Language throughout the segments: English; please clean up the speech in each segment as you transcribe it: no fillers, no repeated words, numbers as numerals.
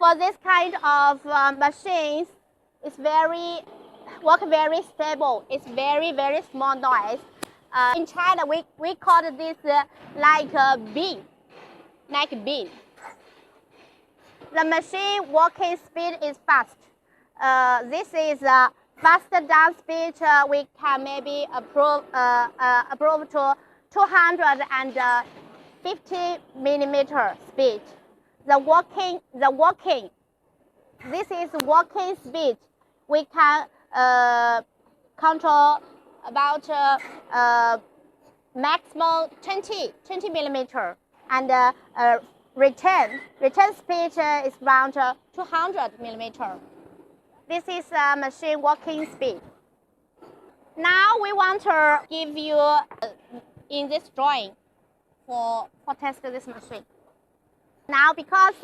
For this kind of machines, it's work very stable. It's very small noise. In China, we call this like a bean, like a bean. The machine working speed is fast. This is faster down speed. We can maybe approve to 250 millimeter speed. This is working speed. We can control about maximum 20 millimeter, and return speed is around 200 millimeter. This is machine working speed. Now we want to give you in this drawing for test this machine. Now because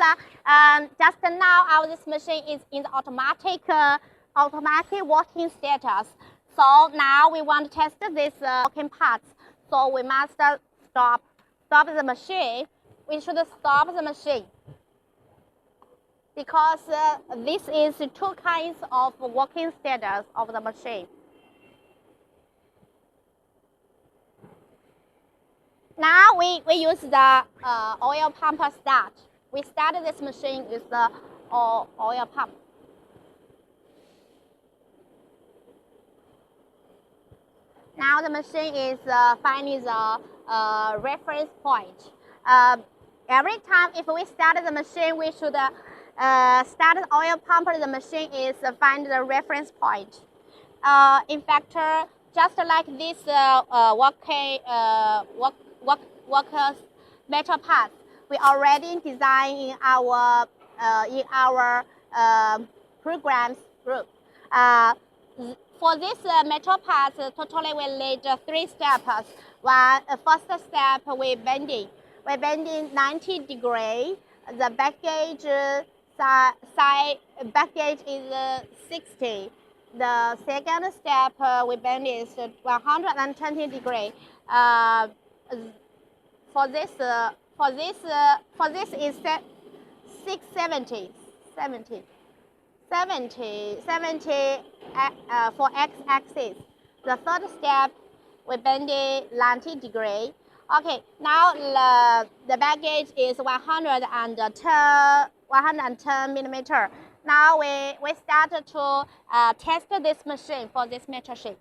just now this machine is in the automatic working status. So now we want to test this working parts. So we must stop the machine. We should stop the machine because this is two kinds of working status of the machine. Now we use the oil pump start. We start this machine with the oil pump. Now the machine is finding the reference point. Every time if we start the machine, we should start the oil pump. The machine is find the reference point. In fact, just like this workers metal parts, we already design in our programs group. For this metal parts, totally we need 3 steps. First step, we bending 90 degrees. The back gauge is 60. The second step, we bend is 120 degrees. For this is 670 for x-axis. The third step, we bend it 90 degrees. Okay, now the back gauge is 110 millimeter. Now we start to test this machine for this metal sheet.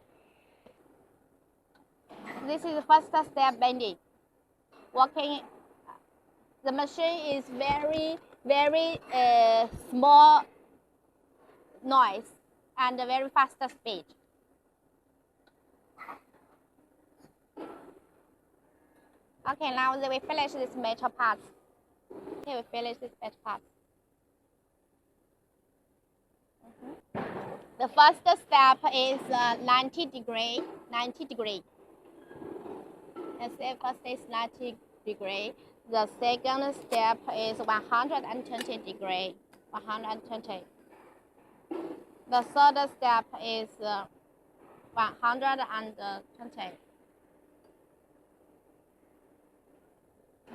This is the first step, bending. Working, the machine is very small noise and very fast speed. Okay, now we finish this metal parts. Okay, we finish this metal parts. The first step is 90 degrees. The first is 90 degrees. The second step is 120 degrees. 120. The third step is 120.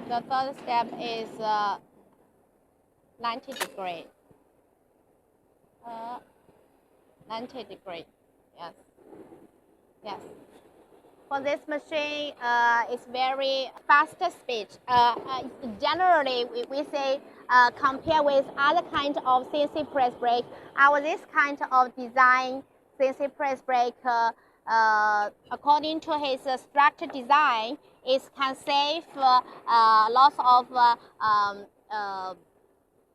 The third step is 90 degrees. 90 degrees. Yes. For this machine, it's very fast speed. Generally, we say compare with other kind of CNC press brake. This kind of design CNC press brake, according to his structure design, it can save lots of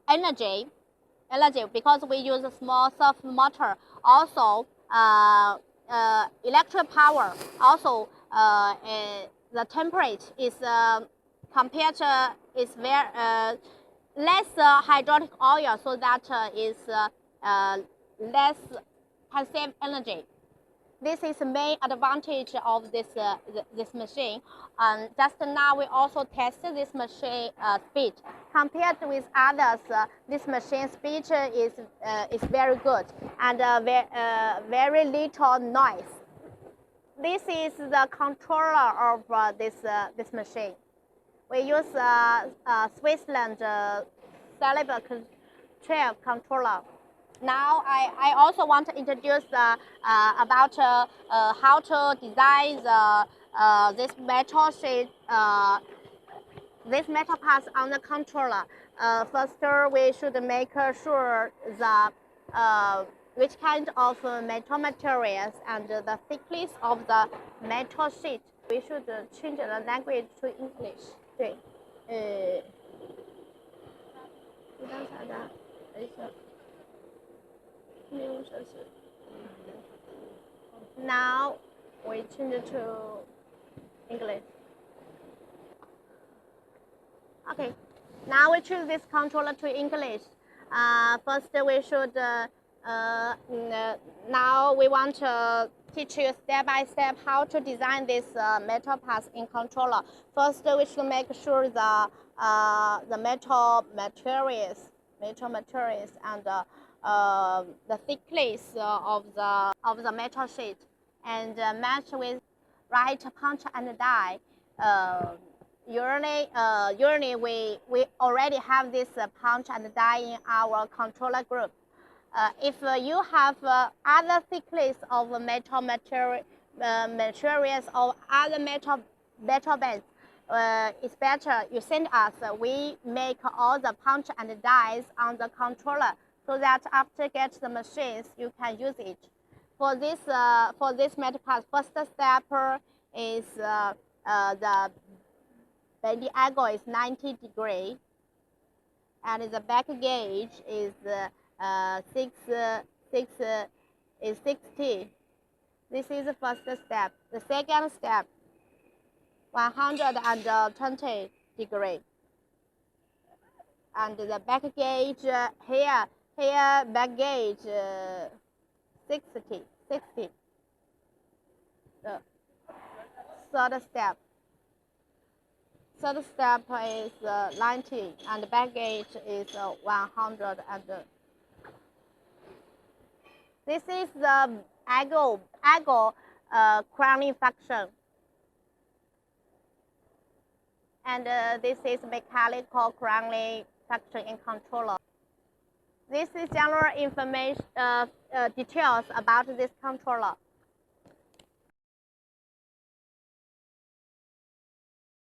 energy because we use a small soft motor. Also, electric power. Also, the temperature is compared to is very less hydraulic oil, so that is less can save energy. This is the main advantage of this this machine. Just now we also tested this machine speed. Compared with others, this machine speed is very good and very little noise. This is the controller of this machine. We use Switzerland 12 controller. Now I also want to introduce about how to design this metal sheet, this metal parts on the controller. First, we should make sure the which kind of metal materials and the thickness of the metal sheet. We should change the language to English. 对，你刚才的，Now we change it to English. Okay, now we choose this controller to English. First, we should, now we want to teach you step by step how to design this metal parts in controller. First, we should make sure the metal materials and the thickness of the metal sheet, and match with right punch and die. Usually we already have this punch and die in our controller group. If you have other thickness of metal materials or other metal bands, it's better you send us. We make all the punch and dies on the controller so that after get the machines, you can use it. For this metal part, first step is the bending angle is 90 degrees, and the back gauge is 60. This is the first step. The second step, 120 degrees, and the back gauge here back gauge 60. The third step is 90, and the back gauge is 100. And this is the angle crowning function, and this is mechanical crowning function in controller. This is general information details about this controller.